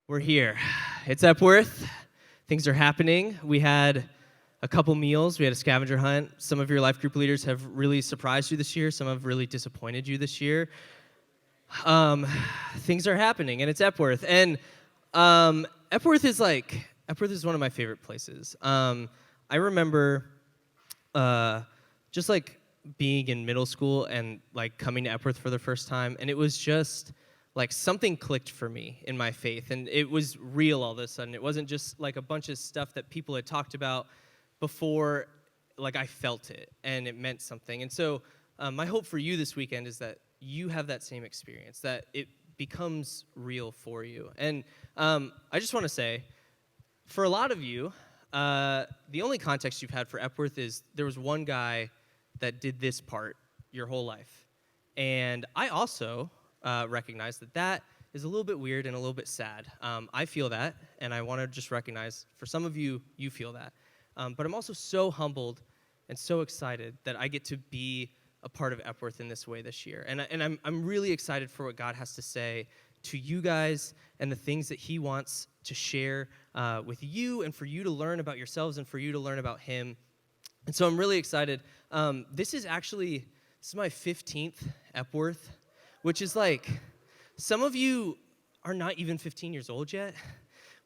We're here. It's Epworth. Things are happening. We had a couple meals. We had a scavenger hunt. Some of your life group leaders have really surprised you this year. Some have really disappointed you this year. Things are happening, and it's Epworth. And Epworth is one of my favorite places. I remember just like being in middle school and like coming to Epworth for the first time, and it was just like something clicked for me in my faith, and it was real all of a sudden. It wasn't just like a bunch of stuff that people had talked about before. Like I felt it, and it meant something. And so my hope for you this weekend is that you have that same experience, that it becomes real for you. And I just want to say, for a lot of you, the only context you've had for Epworth is there was one guy that did this part your whole life. And I also recognize that is a little bit weird and a little bit sad. I feel that, and I want to just recognize, for some of you, you feel that. But I'm also so humbled and so excited that I get to be a part of Epworth in this way this year. And I'm really excited for what God has to say to you guys and the things that he wants to share with you, and for you to learn about yourselves and for you to learn about him. And so I'm really excited. This is my 15th Epworth, which is like, some of you are not even 15 years old yet,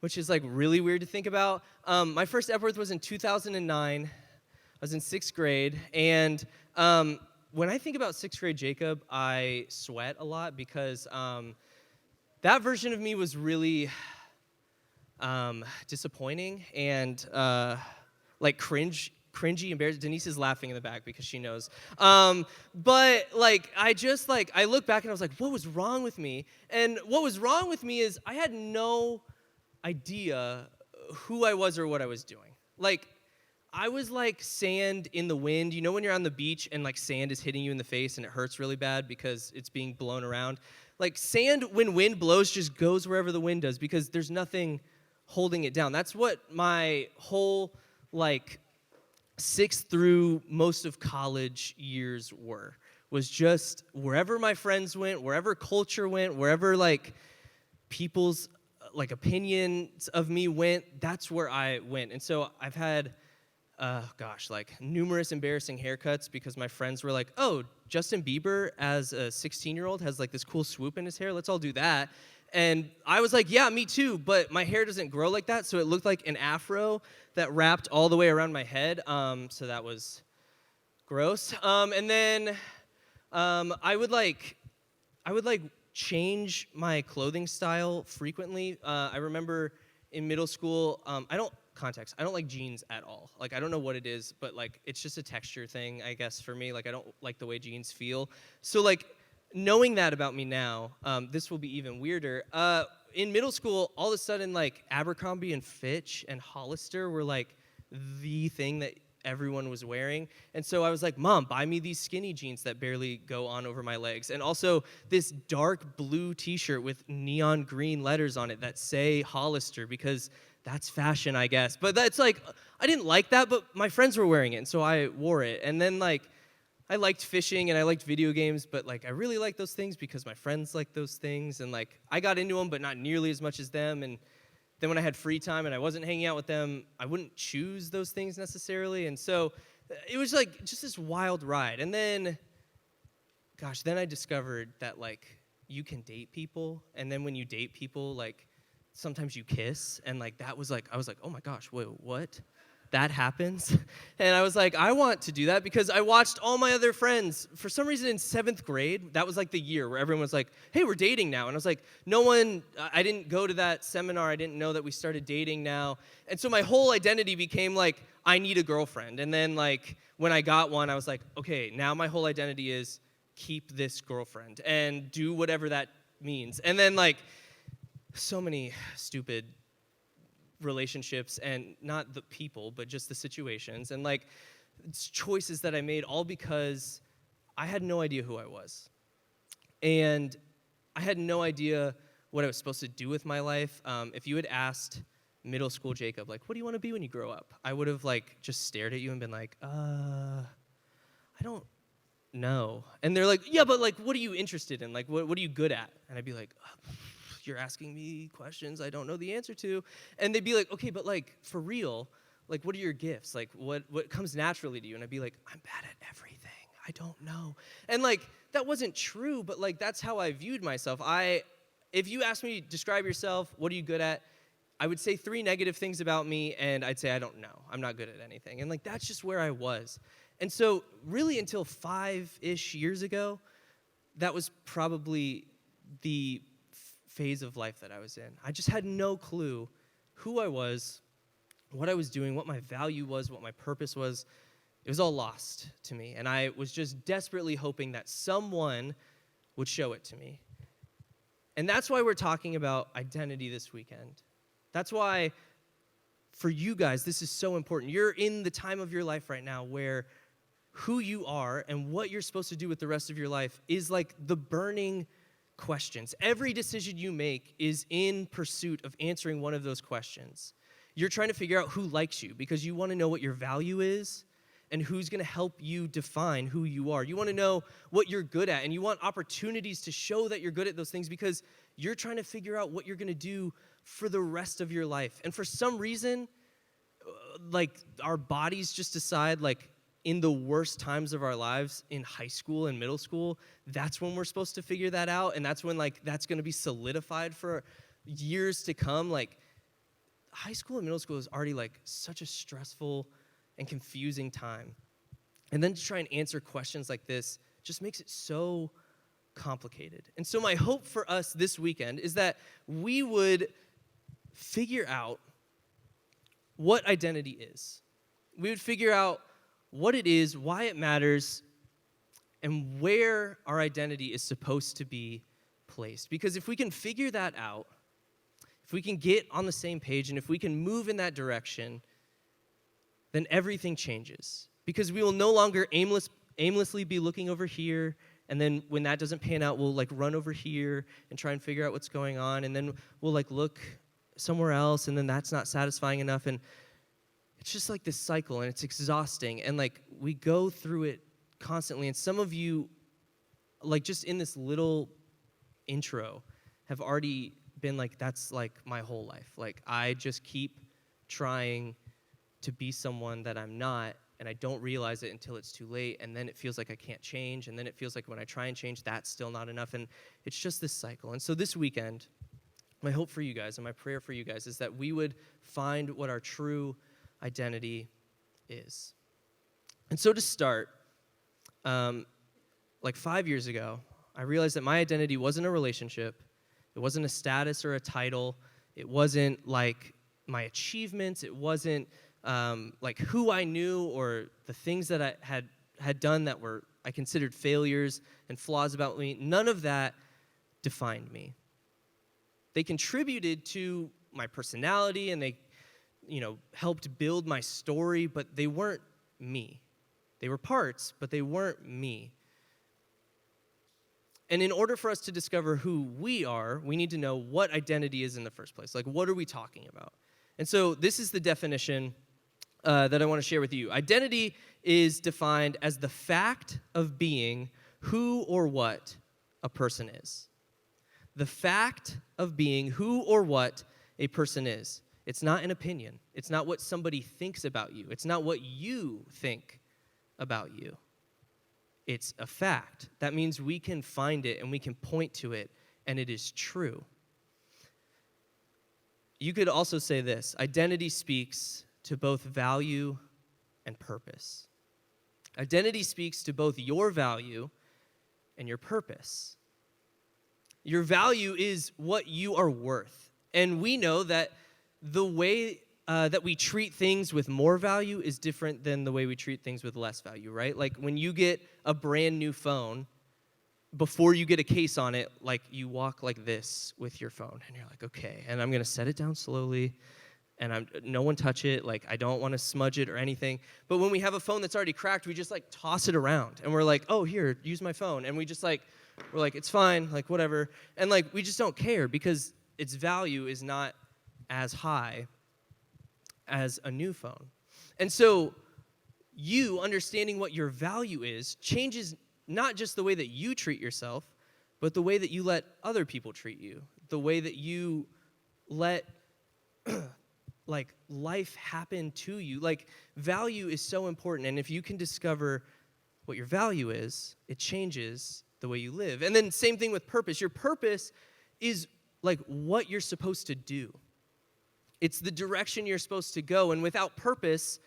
which is like really weird to think about. My first Epworth was in 2009. I was in 6th grade, and when I think about 6th grade Jacob, I sweat a lot because that version of me was really disappointing and like cringy, embarrassed. Denise is laughing in the back because she knows. But like, I look back and I was like, what was wrong with me? And what was wrong with me is I had no idea who I was or what I was doing. Like, I was like sand in the wind. You know when you're on the beach and like sand is hitting you in the face and it hurts really bad because it's being blown around? Like sand, when wind blows, just goes wherever the wind does because there's nothing holding it down. That's what my whole like 6th through most of college years was just wherever my friends went, wherever culture went, wherever like people's like opinions of me went, that's where I went. And so I've had like numerous embarrassing haircuts because my friends were like, oh, Justin Bieber as a 16-year-old has like this cool swoop in his hair. Let's all do that. And I was like, yeah, me too, but my hair doesn't grow like that, so it looked like an afro that wrapped all the way around my head, so that was gross. And then I would change my clothing style frequently. I remember in middle school, I don't like jeans at all. Like, I don't know what it is, but like, it's just a texture thing, I guess, for me. Like, I don't like the way jeans feel. So like, knowing that about me now, this will be even weirder. In middle school, all of a sudden, like, Abercrombie and Fitch and Hollister were, like, the thing that everyone was wearing. And so I was like, Mom, buy me these skinny jeans that barely go on over my legs. And also this dark blue t-shirt with neon green letters on it that say Hollister, because that's fashion, I guess. But that's, like, I didn't like that, but my friends were wearing it, and so I wore it. And then, like, I liked fishing and I liked video games, but like I really liked those things because my friends liked those things, and like I got into them, but not nearly as much as them. And then when I had free time and I wasn't hanging out with them, I wouldn't choose those things necessarily. And so it was like just this wild ride. And then, then I discovered that like you can date people, and then when you date people, like sometimes you kiss, and like that was like, I was like, oh my gosh, wait, what? That happens. And I was like, I want to do that because I watched all my other friends. For some reason in 7th grade, that was like the year where everyone was like, hey, we're dating now. And I was like, I didn't go to that seminar. I didn't know that we started dating now. And so my whole identity became like, I need a girlfriend. And then like when I got one, I was like, okay, now my whole identity is keep this girlfriend and do whatever that means. And then like so many stupid relationships, and not the people, but just the situations, and like choices that I made, all because I had no idea who I was. And I had no idea what I was supposed to do with my life. If you had asked middle school Jacob, like, what do you want to be when you grow up? I would have like just stared at you and been like, I don't know. And they're like, yeah, but like, what are you interested in? Like, what are you good at? And I'd be like, you're asking me questions I don't know the answer to. And they'd be like, okay, but like for real, like what are your gifts? Like what comes naturally to you? And I'd be like, I'm bad at everything. I don't know. And like that wasn't true, but like that's how I viewed myself. If you asked me, describe yourself, what are you good at? I would say 3 negative things about me, and I'd say I don't know. I'm not good at anything. And like that's just where I was. And so really until 5-ish years ago, that was probably the phase of life that I was in. I just had no clue who I was, what I was doing, what my value was, what my purpose was. It was all lost to me. And I was just desperately hoping that someone would show it to me. And that's why we're talking about identity this weekend. That's why, for you guys, this is so important. You're in the time of your life right now where who you are and what you're supposed to do with the rest of your life is like the burning questions. Every decision you make is in pursuit of answering one of those questions. You're trying to figure out who likes you because you want to know what your value is and who's going to help you define who you are. You want to know what you're good at, and you want opportunities to show that you're good at those things because you're trying to figure out what you're going to do for the rest of your life. And for some reason, like our bodies just decide like in the worst times of our lives, in high school and middle school, that's when we're supposed to figure that out, and that's when like that's going to be solidified for years to come. Like high school and middle school is already like such a stressful and confusing time. And then to try and answer questions like this just makes it so complicated. And so my hope for us this weekend is that we would figure out what identity is. We would figure out what it is, why it matters, and where our identity is supposed to be placed. Because if we can figure that out, if we can get on the same page, and if we can move in that direction, then everything changes. Because we will no longer aimlessly be looking over here, and then when that doesn't pan out, we'll like run over here and try and figure out what's going on, and then we'll like look somewhere else, and then that's not satisfying enough, and it's just like this cycle, and it's exhausting, and like we go through it constantly. And some of you, like just in this little intro, have already been like, that's like my whole life. Like I just keep trying to be someone that I'm not, and I don't realize it until it's too late, and then it feels like I can't change, and then it feels like when I try and change, that's still not enough, and it's just this cycle. And so this weekend, my hope for you guys and my prayer for you guys is that we would find what our true identity is. And so to start, like 5 years ago, I realized that my identity wasn't a relationship, it wasn't a status or a title, it wasn't like my achievements, it wasn't like who I knew or the things that I had done that were I considered failures and flaws about me. None of that defined me. They contributed to my personality and they, helped build my story, but they weren't me. They were parts, but they weren't me. And in order for us to discover who we are, we need to know what identity is in the first place. Like, what are we talking about? And so this is the definition that I want to share with you. Identity is defined as the fact of being who or what a person is. The fact of being who or what a person is. It's not an opinion. It's not what somebody thinks about you. It's not what you think about you. It's a fact. That means we can find it and we can point to it, and it is true. You could also say this: identity speaks to both value and purpose. Identity speaks to both your value and your purpose. Your value is what you are worth. And we know that the way that we treat things with more value is different than the way we treat things with less value, right? Like when you get a brand new phone, before you get a case on it, like you walk like this with your phone, and you're like, okay, and I'm gonna set it down slowly, and no one touch it, like I don't wanna smudge it or anything. But when we have a phone that's already cracked, we just like toss it around, and we're like, oh, here, use my phone, and we're like, it's fine, like whatever, and like we just don't care because its value is not as high as a new phone. And so you understanding what your value is changes not just the way that you treat yourself, but the way that you let other people treat you, the way that you let like life happen to you. Like value is so important, and if you can discover what your value is, it changes the way you live. And then same thing with purpose. Your purpose is like what you're supposed to do. It's the direction you're supposed to go, and without purpose,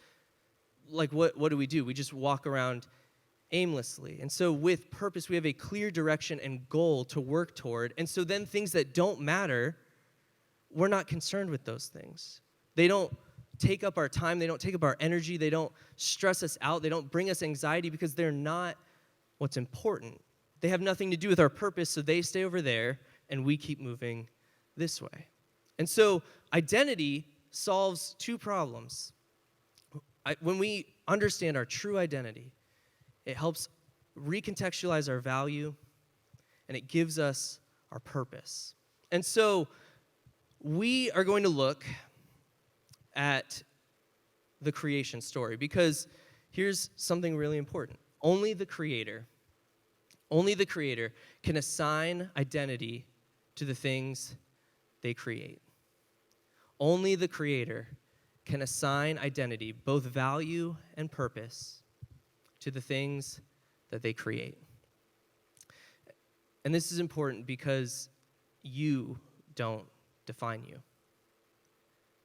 like what do? We just walk around aimlessly. And so with purpose, we have a clear direction and goal to work toward. And so then things that don't matter, we're not concerned with those things. They don't take up our time. They don't take up our energy. They don't stress us out. They don't bring us anxiety because they're not what's important. They have nothing to do with our purpose, so they stay over there, and we keep moving this way. And so identity solves two problems. When we understand our true identity, it helps recontextualize our value, and it gives us our purpose. And so we are going to look at the creation story, because here's something really important. Only the Creator can assign identity to the things they create. Only the Creator can assign identity, both value and purpose, to the things that they create. And this is important because you don't define you.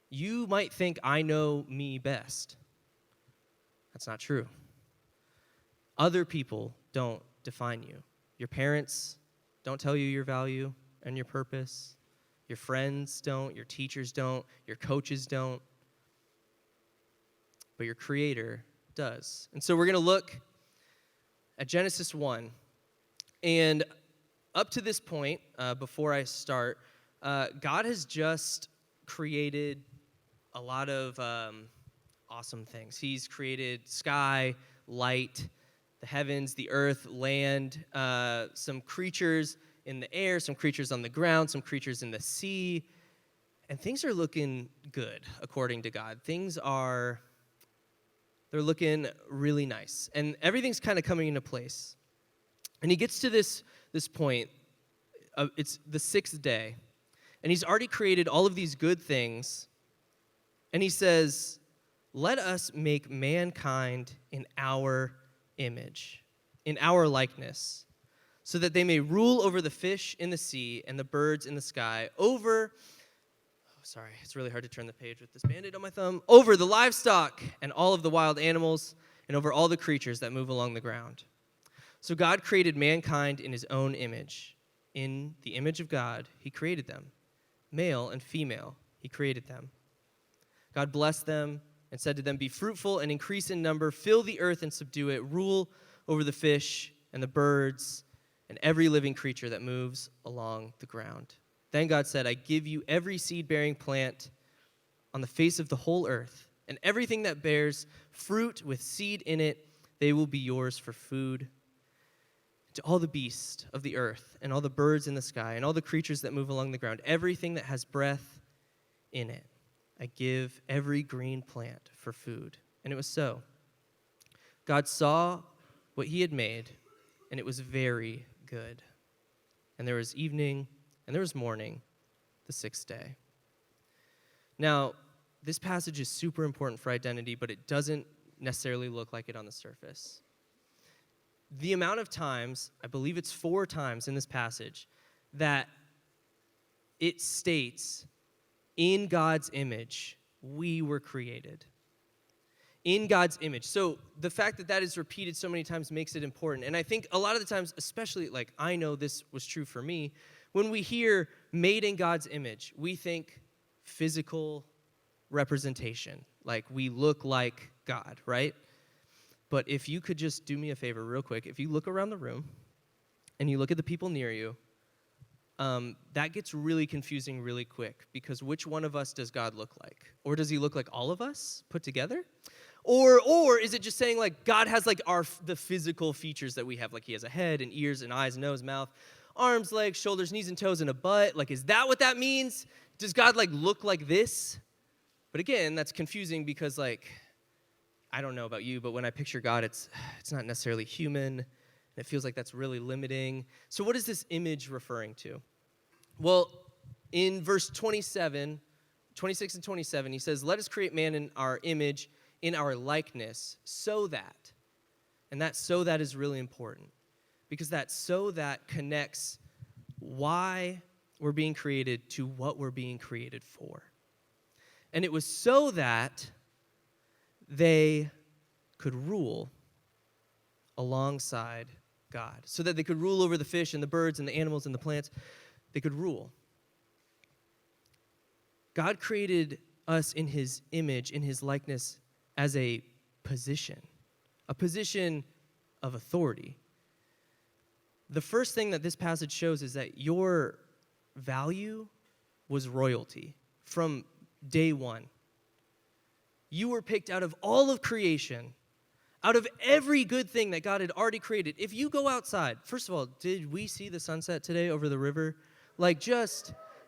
You might think, I know me best. That's not true. Other people don't define you. Your parents don't tell you your value and your purpose. Your friends don't. Your teachers don't. Your coaches don't. But your Creator does. And so we're going to look at Genesis 1. And up to this point, before I start, God has just created a lot of awesome things. He's created sky, light, the heavens, the earth, land, some creatures in the air, some creatures on the ground, some creatures in the sea. And things are looking good, according to God. They're looking really nice. And everything's kind of coming into place. And he gets to this point. It's the sixth day. And he's already created all of these good things. And he says, let us make mankind in our image, in our likeness, so that they may rule over the fish in the sea and the birds in the sky, it's really hard to turn the page with this Band-Aid on my thumb, over the livestock and all of the wild animals, and over all the creatures that move along the ground. So God created mankind in his own image. In the image of God, he created them. Male and female, he created them. God blessed them and said to them, be fruitful and increase in number, fill the earth and subdue it, rule over the fish and the birds and every living creature that moves along the ground. Then God said, I give you every seed-bearing plant on the face of the whole earth, and everything that bears fruit with seed in it, they will be yours for food. To all the beasts of the earth, and all the birds in the sky, and all the creatures that move along the ground, everything that has breath in it, I give every green plant for food. And it was so. God saw what he had made, and it was very good. And there was evening, and there was morning, the sixth day. Now, this passage is super important for identity, but it doesn't necessarily look like it on the surface. The amount of times, I believe it's 4 times in this passage, that it states, in God's image, we were created. In God's image. So the fact that that is repeated so many times makes it important. And I think a lot of the times, especially, like, I know this was true for me, when we hear made in God's image, we think physical representation. Like, we look like God, right? But if you could just do me a favor real quick, if you look around the room and you look at the people near you, that gets really confusing really quick, because which one of us does God look like? Or does he look like all of us put together? Or is it just saying, like, God has, like, the physical features that we have, like he has a head and ears and eyes, nose, mouth, arms, legs, shoulders, knees and toes, and a butt? Like, is that what that means? Does God, like, look like this? But again, that's confusing because, like, I don't know about you, but when I picture God, it's not necessarily human, and it feels like that's really limiting. So what is this image referring to? Well, in verse 26 and 27, he says, let us create man in our image, in our likeness, so that, and that so that is really important, because that so that connects why we're being created to what we're being created for. And it was so that they could rule alongside God, so that they could rule over the fish and the birds and the animals and the plants. They could rule. God created us in his image, in his likeness, as a position of authority. The first thing that this passage shows is that your value was royalty from day one. You were picked out of all of creation, out of every good thing that God had already created. If you go outside, first of all, did we see the sunset today over the river?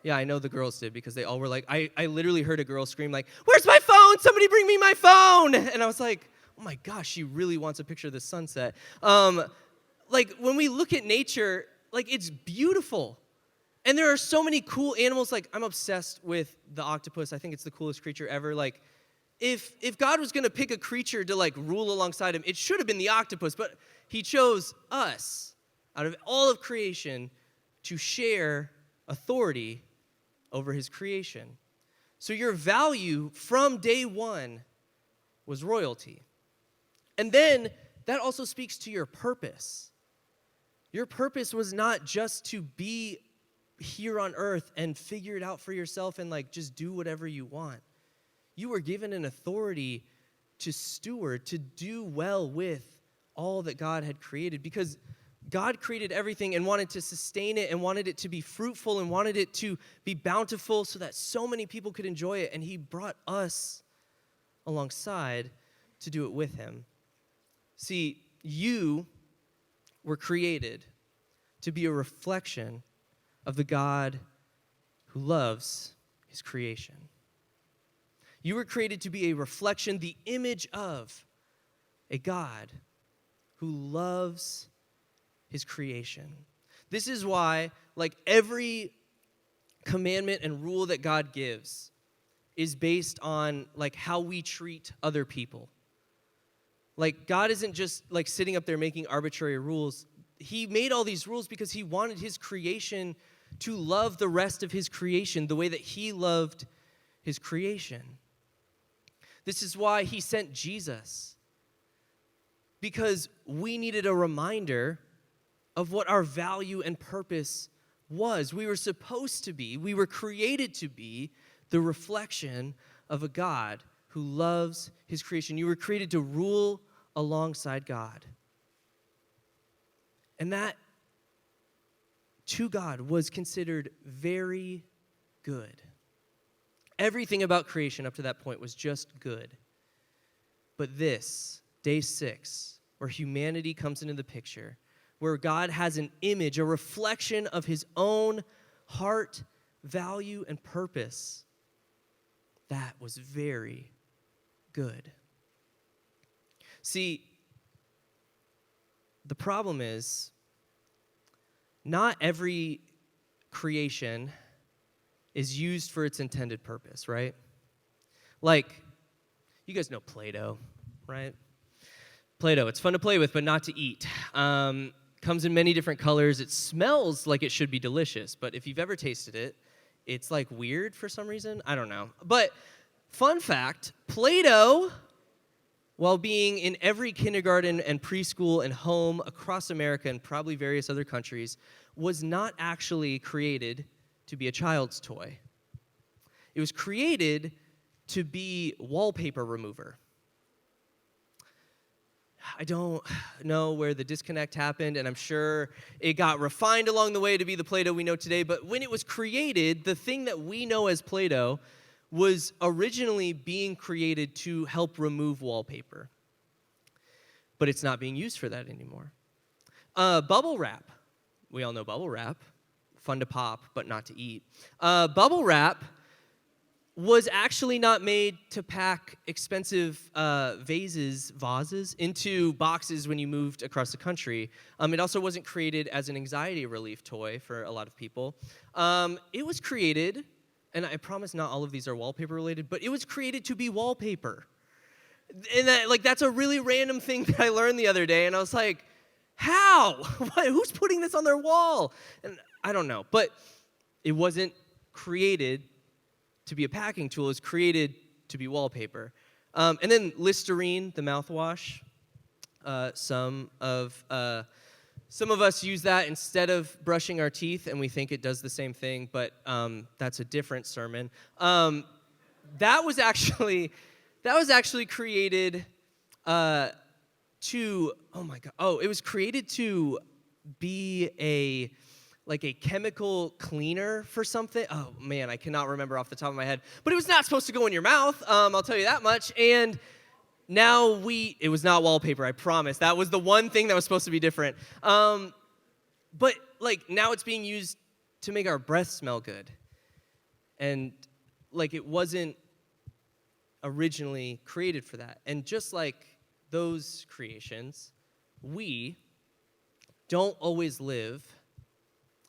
Yeah, I know the girls did, because they all were like, I literally heard a girl scream like, where's my phone? Somebody bring me my phone. And I was like, oh my gosh, she really wants a picture of the sunset. When we look at nature, it's beautiful. And there are so many cool animals. I'm obsessed with the octopus. I think it's the coolest creature ever. If God was going to pick a creature to rule alongside him, it should have been the octopus, but he chose us out of all of creation to share authority over his creation. So your value from day one was royalty. And then that also speaks to your purpose. Your purpose was not just to be here on earth and figure it out for yourself and just do whatever you want. You were given an authority to steward, to do well with all that God had created, because God created everything and wanted to sustain it and wanted it to be fruitful and wanted it to be bountiful so that so many people could enjoy it. And he brought us alongside to do it with him. See, you were created to be a reflection of the God who loves his creation. You were created to be a reflection, the image of a God who loves his creation. This is why, every commandment and rule that God gives is based on, how we treat other people. God isn't just, sitting up there making arbitrary rules. He made all these rules because he wanted his creation to love the rest of his creation the way that he loved his creation. This is why he sent Jesus, because we needed a reminder of what our value and purpose was. We were supposed to be, we were created to be the reflection of a God who loves his creation. You were created to rule alongside God. And that, to God, was considered very good. Everything about creation up to that point was just good. But this, day 6, where humanity comes into the picture, where God has an image, a reflection of his own heart, value, and purpose, that was very good. See, the problem is, not every creation is used for its intended purpose, right? You guys know Play-Doh, right? Play-Doh, it's fun to play with, but not to eat. Comes in many different colors. It smells like it should be delicious, but if you've ever tasted it, it's weird for some reason. I don't know. But fun fact, Play-Doh, while being in every kindergarten and preschool and home across America and probably various other countries, was not actually created to be a child's toy. It was created to be wallpaper remover. I don't know where the disconnect happened, and I'm sure it got refined along the way to be the Play-Doh we know today, but when it was created, the thing that we know as Play-Doh was originally being created to help remove wallpaper. But it's not being used for that anymore. Bubble wrap. We all know bubble wrap. Fun to pop, but not to eat. Bubble wrap was actually not made to pack expensive vases into boxes when you moved across the country. It also wasn't created as an anxiety relief toy for a lot of people. It was created, and I promise not all of these are wallpaper related, but it was created to be wallpaper. And that's a really random thing that I learned the other day, and I was like, how? Who's putting this on their wall? And I don't know, but it wasn't created to be a packing tool. It was created to be wallpaper. And then Listerine, the mouthwash. Some of us use that instead of brushing our teeth, and we think it does the same thing, but that's a different sermon. That was actually created it was created to be a chemical cleaner for something. Oh man, I cannot remember off the top of my head. But it was not supposed to go in your mouth, I'll tell you that much. And now it was not wallpaper, I promise. That was the one thing that was supposed to be different. But now it's being used to make our breath smell good. And it wasn't originally created for that. And just like those creations, we don't always live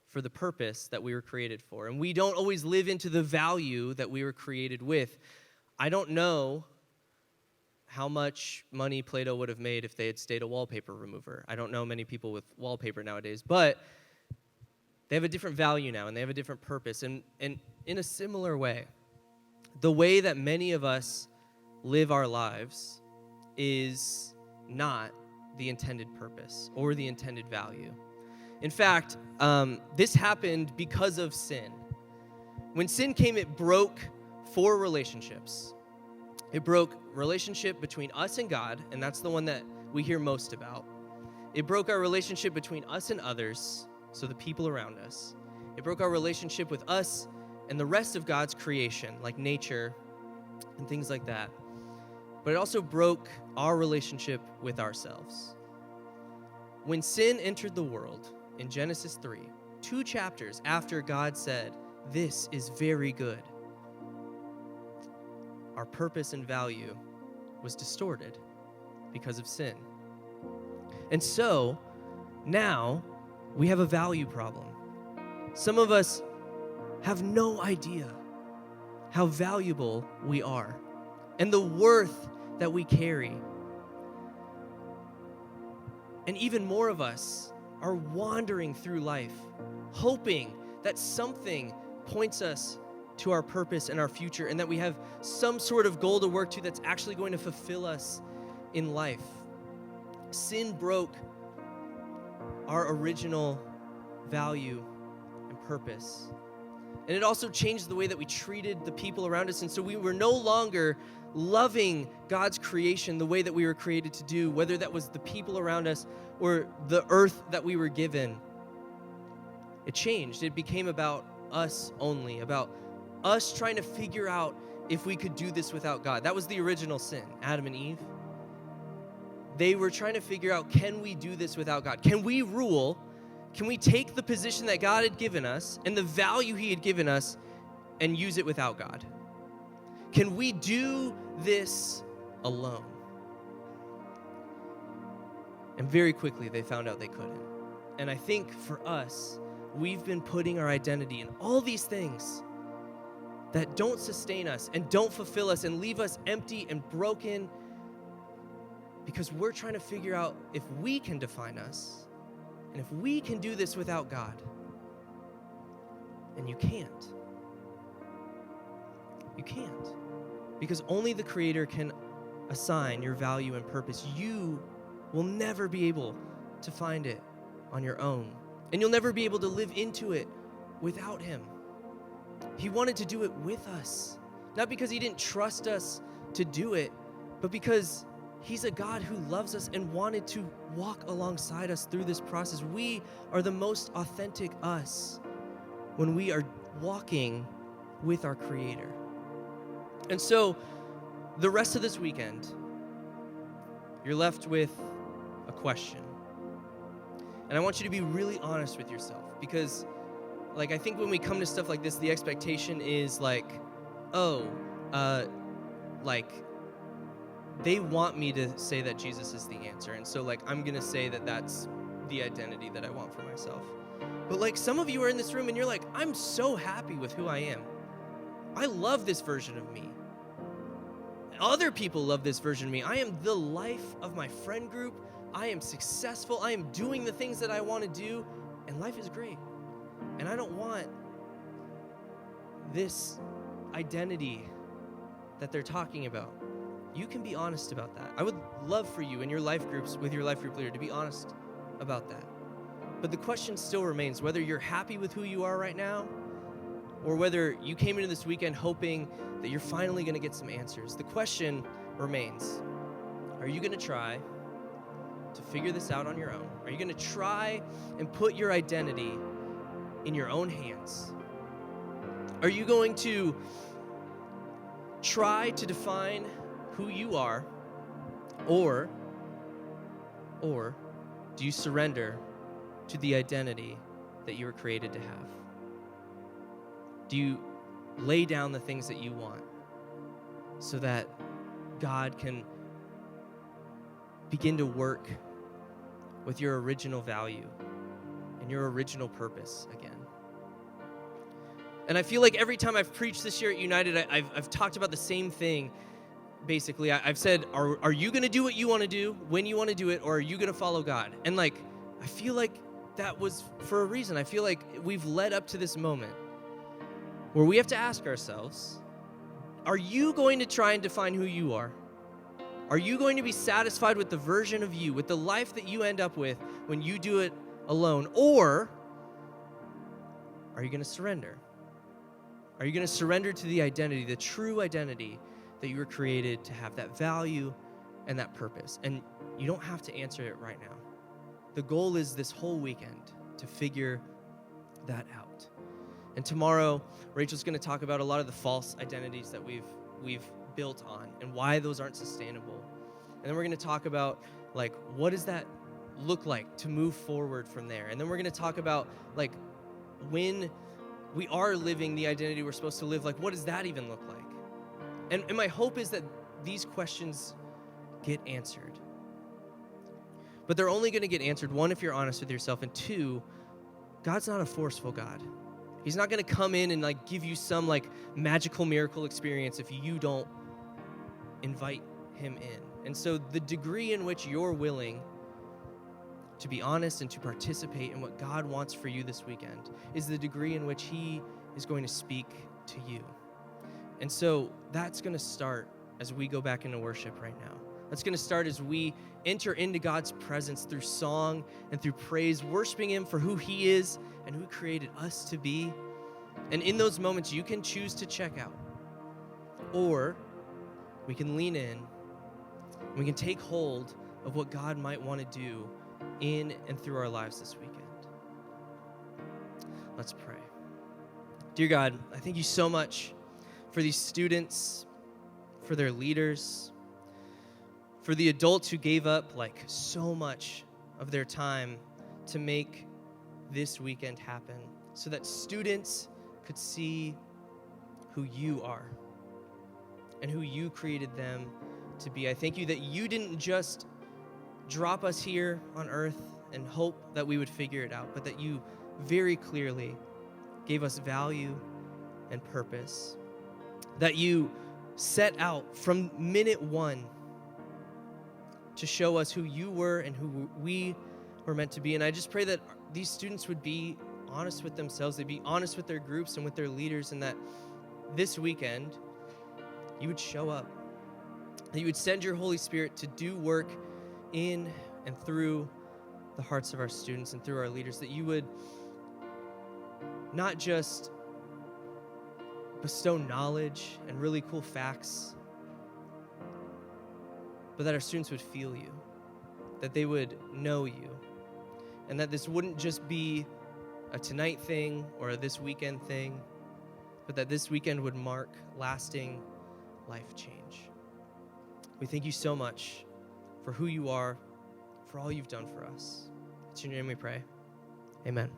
for the purpose that we were created for. And we don't always live into the value that we were created with. I don't know how much money Play-Doh would have made if they had stayed a wallpaper remover. I don't know many people with wallpaper nowadays, but they have a different value now, and they have a different purpose. And in a similar way, the way that many of us live our lives is not the intended purpose or the intended value. In fact, this happened because of sin. When sin came, it broke 4 relationships. It broke relationship between us and God, and that's the one that we hear most about. It broke our relationship between us and others, so the people around us. It broke our relationship with us and the rest of God's creation, like nature and things like that. But it also broke our relationship with ourselves. When sin entered the world, in Genesis 3, 2 chapters after God said, "This is very good," our purpose and value was distorted because of sin. And so, now, we have a value problem. Some of us have no idea how valuable we are and the worth that we carry. And even more of us are wandering through life, hoping that something points us to our purpose and our future, and that we have some sort of goal to work to that's actually going to fulfill us in life. Sin broke our original value and purpose. And it also changed the way that we treated the people around us. And so we were no longer loving God's creation the way that we were created to do, whether that was the people around us or the earth that we were given. It changed. It became about us only, about us trying to figure out if we could do this without God. That was the original sin, Adam and Eve. They were trying to figure out, can we do this without God? Can we rule? Can we take the position that God had given us and the value he had given us and use it without God? Can we do this alone? And very quickly, they found out they couldn't. And I think for us, we've been putting our identity in all these things that don't sustain us and don't fulfill us and leave us empty and broken because we're trying to figure out if we can define us and if we can do this without God. And you can't. You can't. Because only the Creator can assign your value and purpose. You will never be able to find it on your own. And you'll never be able to live into it without him. He wanted to do it with us. Not because he didn't trust us to do it, but because he's a God who loves us and wanted to walk alongside us through this process. We are the most authentic us when we are walking with our Creator. And so, the rest of this weekend, you're left with a question. And I want you to be really honest with yourself because, I think when we come to stuff like this, the expectation is oh, like, they want me to say that Jesus is the answer. And so, like, I'm going to say that that's the identity that I want for myself. But, like, some of you are in this room and you're like, I'm so happy with who I am. I love this version of me. Other people love this version of me. I am the life of my friend group. I am successful. I am doing the things that I want to do. And life is great. And I don't want this identity that they're talking about. You can be honest about that. I would love for you in your life groups with your life group leader to be honest about that. But the question still remains whether you're happy with who you are right now or whether you came into this weekend hoping that you're finally going to get some answers. The question remains, are you going to try to figure this out on your own? Are you going to try and put your identity in your own hands? Are you going to try to define who you are, or do you surrender to the identity that you were created to have? Do you lay down the things that you want so that God can begin to work with your original value and your original purpose again? And I feel like every time I've preached this year at United, I've talked about the same thing. Basically, I've said, are you going to do what you want to do when you want to do it, or are you going to follow God? And like, I feel like that was for a reason. I feel like we've led up to this moment where we have to ask ourselves, are you going to try and define who you are? Are you going to be satisfied with the version of you, with the life that you end up with when you do it alone? Or are you going to surrender? Are you going to surrender to the identity, the true identity that you were created to have, that value and that purpose? And you don't have to answer it right now. The goal is this whole weekend to figure that out. And tomorrow, Rachel's going to talk about a lot of the false identities that we've built on and why those aren't sustainable. And then we're going to talk about, like, what does that look like to move forward from there? And then we're going to talk about, like, when we are living the identity we're supposed to live, like, what does that even look like? And my hope is that these questions get answered. But they're only going to get answered, one, if you're honest with yourself, and two, God's not a forceful God. He's not going to come in and, like, give you some, like, magical miracle experience if you don't invite him in. And so the degree in which you're willing to be honest and to participate in what God wants for you this weekend is the degree in which he is going to speak to you. And so that's going to start as we go back into worship right now. That's going to start as we enter into God's presence through song and through praise, worshiping him for who he is and who created us to be. And in those moments, you can choose to check out. Or we can lean in and we can take hold of what God might want to do in and through our lives this weekend. Let's pray. Dear God, I thank you so much for these students, for their leaders, for the adults who gave up, like, so much of their time to make this weekend happen so that students could see who you are and who you created them to be. I thank you that you didn't just drop us here on earth and hope that we would figure it out, but that you very clearly gave us value and purpose, that you set out from minute one to show us who you were and who we were meant to be. And I just pray that these students would be honest with themselves, they'd be honest with their groups and with their leaders, and that this weekend you would show up, that you would send your Holy Spirit to do work in and through the hearts of our students and through our leaders, that you would not just bestow knowledge and really cool facts, but that our students would feel you, that they would know you, and that this wouldn't just be a tonight thing or a this weekend thing, but that this weekend would mark lasting life change. We thank you so much for who you are, for all you've done for us. It's in your name we pray. Amen.